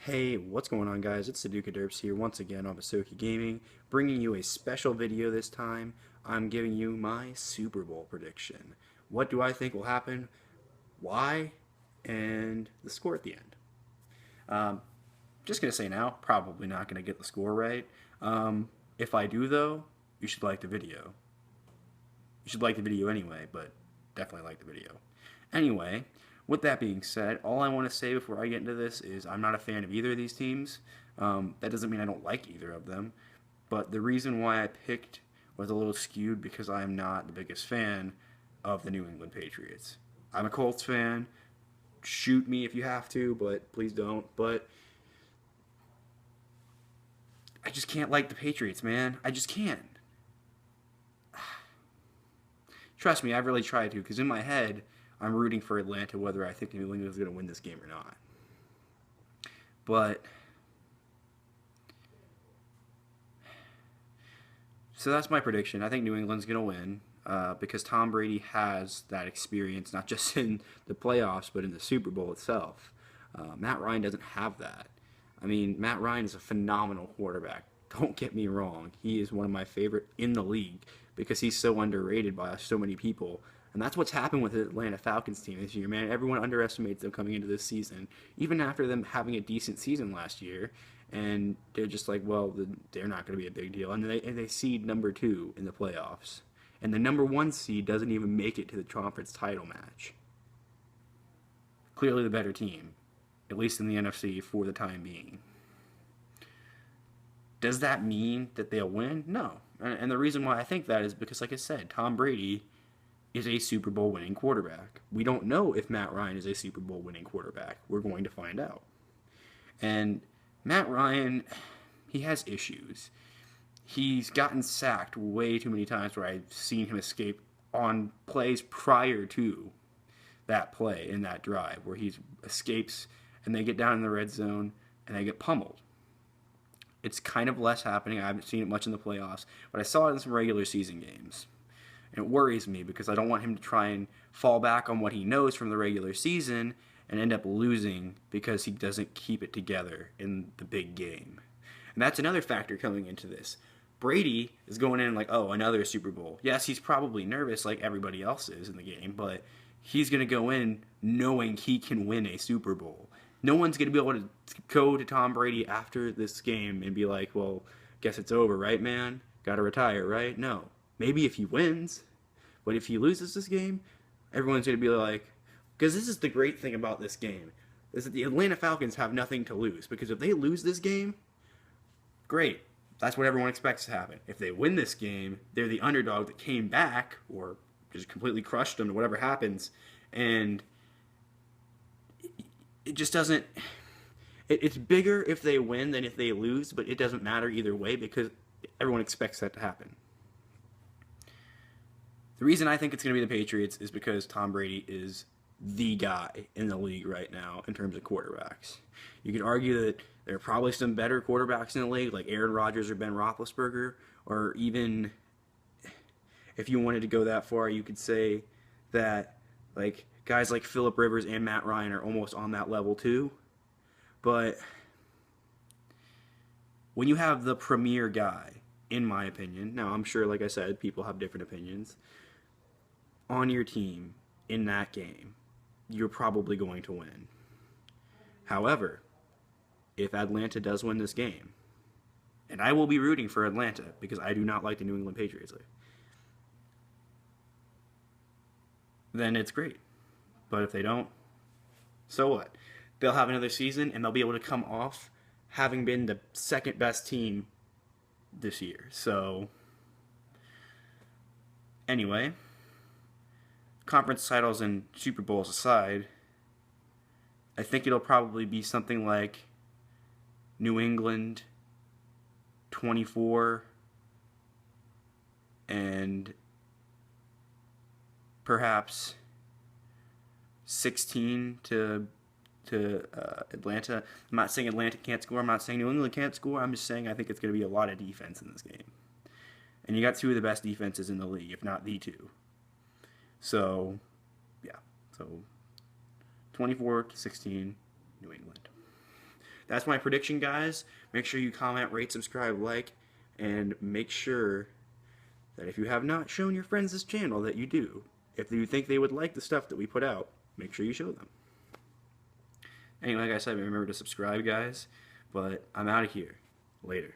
Hey, what's going on, guys? It's TheDukeOfDerp's here once again on Visokii Gaming, bringing you a special video this time. I'm giving you my Super Bowl prediction. What do I think will happen? Why? And the score at the end. Um, just gonna say now, probably not gonna get the score right. If I do, though, you should like the video. You should like the video anyway, but definitely like the video. Anyway, with that being said, all I want to say before I get into this is I'm not a fan of either of these teams. That doesn't mean I don't like either of them, but the reason why I picked was a little skewed because I am not the biggest fan of the New England Patriots. I'm a Colts fan. Shoot me if you have to, but please don't. But I just can't like the Patriots, man. I just can't. Trust me, I've really tried to, because in my head, I'm rooting for Atlanta whether I think New England is going to win this game or not. But, so that's my prediction. I think New England's going to win because Tom Brady has that experience, not just in the playoffs, but in the Super Bowl itself. Matt Ryan doesn't have that. I mean, Matt Ryan is a phenomenal quarterback. Don't get me wrong. He is one of my favorite in the league because he's so underrated by so many people. And that's what's happened with the Atlanta Falcons team this year, man. Everyone underestimates them coming into this season, even after them having a decent season last year. And they're just like, well, they're not going to be a big deal. And they seed number 2 in the playoffs. And the number 1 seed doesn't even make it to the conference title match. Clearly the better team, at least in the NFC for the time being. Does that mean that they'll win? No. And the reason why I think that is because, like I said, Tom Brady is a Super Bowl winning quarterback. We don't know if Matt Ryan is a Super Bowl winning quarterback. We're going to find out. And Matt Ryan, he has issues. He's gotten sacked way too many times where I've seen him escape on plays prior to that play in that drive where he escapes and they get down in the red zone and they get pummeled. It's kind of less happening. I haven't seen it much in the playoffs, but I saw it in some regular season games. And it worries me because I don't want him to try and fall back on what he knows from the regular season and end up losing because he doesn't keep it together in the big game. And that's another factor coming into this. Brady is going in like, oh, another Super Bowl. Yes, he's probably nervous like everybody else is in the game, but he's going to go in knowing he can win a Super Bowl. No one's going to be able to go to Tom Brady after this game and be like, well, guess it's over, right, man? Got to retire, right? No. Maybe if he wins, but if he loses this game, everyone's going to be like, because this is the great thing about this game, is that the Atlanta Falcons have nothing to lose, because if they lose this game, great. That's what everyone expects to happen. If they win this game, they're the underdog that came back, or just completely crushed them, or whatever happens, and it just doesn't... It's bigger if they win than if they lose, but it doesn't matter either way because everyone expects that to happen. The reason I think it's going to be the Patriots is because Tom Brady is the guy in the league right now in terms of quarterbacks. You could argue that there are probably some better quarterbacks in the league, like Aaron Rodgers or Ben Roethlisberger, or even if you wanted to go that far, you could say that like guys like Phillip Rivers and Matt Ryan are almost on that level too. But when you have the premier guy, in my opinion, now I'm sure, like I said, people have different opinions, on your team in that game, you're probably going to win. However, if Atlanta does win this game, and I will be rooting for Atlanta because I do not like the New England Patriots, then it's great. But if they don't, so what? They'll have another season and they'll be able to come off having been the second best team this year. So, anyway, conference titles and Super Bowls aside, I think it'll probably be something like New England 24 and perhaps 16 to Atlanta. I'm not saying Atlanta can't score. I'm not saying New England can't score. I'm just saying I think it's going to be a lot of defense in this game. And you got 2 of the best defenses in the league, if not the 2. So, yeah. So, 24-16, New England. that's my prediction, guys. Make sure you comment, rate, subscribe, like, and make sure that if you have not shown your friends this channel, that you do. If you think they would like the stuff that we put out, make sure you show them. Anyway, like I said, remember to subscribe, guys. But I'm out of here. Later.